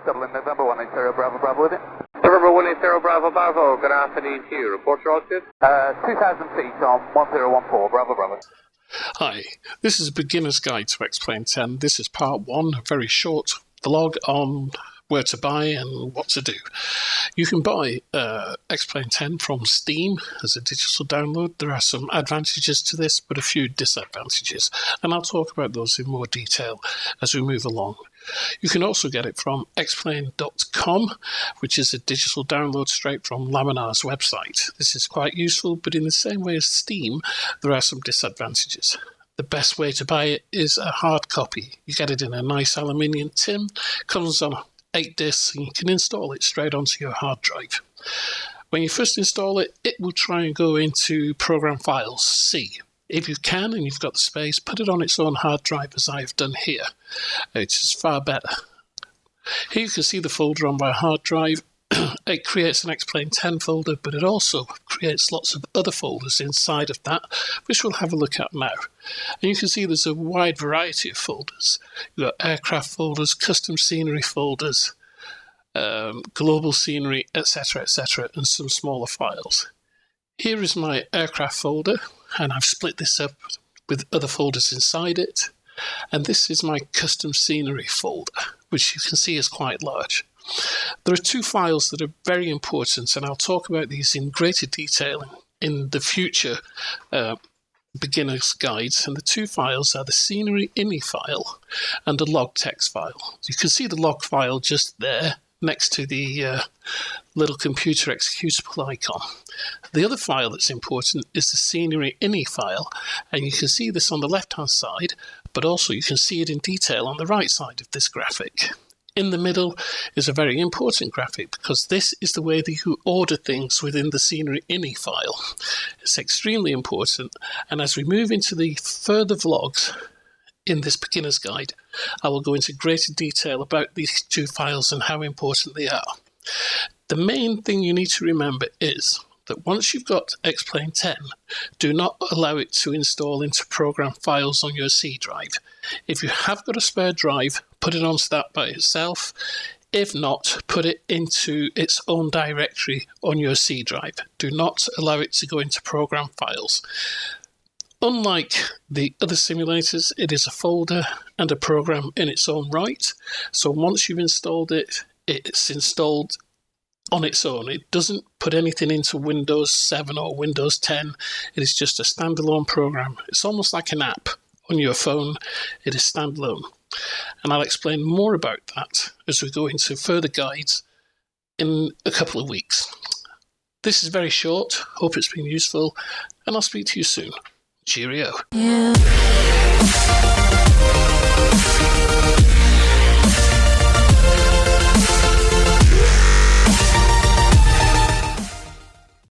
Dublin, November 180 Bravo Bravo with it. November 180 Bravo Bravo, good afternoon to you. Report your altitude. 2,000 feet on 1014 Bravo Bravo. Hi, this is a beginner's guide to Xplane 10. This is part 1, a very short vlog on where to buy and what to do. You can buy Xplane 10 from Steam as a digital download. There are some advantages to this, but a few disadvantages, and I'll talk about those in more detail as we move along. You can also get it from Xplane.com, which is a digital download straight from Laminar's website. This is quite useful, but in the same way as Steam, there are some disadvantages. The best way to buy it is a hard copy. You get it in a nice aluminium tin, comes on 8 discs, and you can install it straight onto your hard drive. When you first install it, it will try and go into Program Files C. If you can, and you've got the space, put it on its own hard drive as I have done here. It is far better. Here you can see the folder on my hard drive. It creates an Xplane 10 folder, but it also creates lots of other folders inside of that, which we'll have a look at now. And you can see there's a wide variety of folders. You've got aircraft folders, custom scenery folders, global scenery, etc., and some smaller files. Here is my aircraft folder, and I've split this up with other folders inside it. And this is my custom scenery folder, which you can see is quite large. There are 2 files that are very important, and I'll talk about these in greater detail in the future beginner's guides. And the 2 files are the scenery ini file and the log text file. You can see the log file just there next to the little computer executable icon. The other file that's important is the scenery ini file, and you can see this on the left hand side, but also you can see it in detail on the right side of this graphic. In the middle is a very important graphic, because this is the way that you order things within the scenery ini file. It's extremely important, and as we move into the further vlogs in this beginner's guide, I will go into greater detail about these 2 files and how important they are. The main thing you need to remember is that once you've got Xplane 10, do not allow it to install into program files on your C drive. If you have got a spare drive, put it onto that by itself. If not, put it into its own directory on your C drive. Do not allow it to go into program files. Unlike the other simulators, it is a folder and a program in its own right. So once you've installed it, it's installed on its own. It doesn't put anything into Windows 7 or Windows 10. It is just a standalone program. It's almost like an app on your phone. It is standalone. And I'll explain more about that as we go into further guides in a couple of weeks. This is very short. Hope it's been useful, and I'll speak to you soon. Cheerio. Yeah.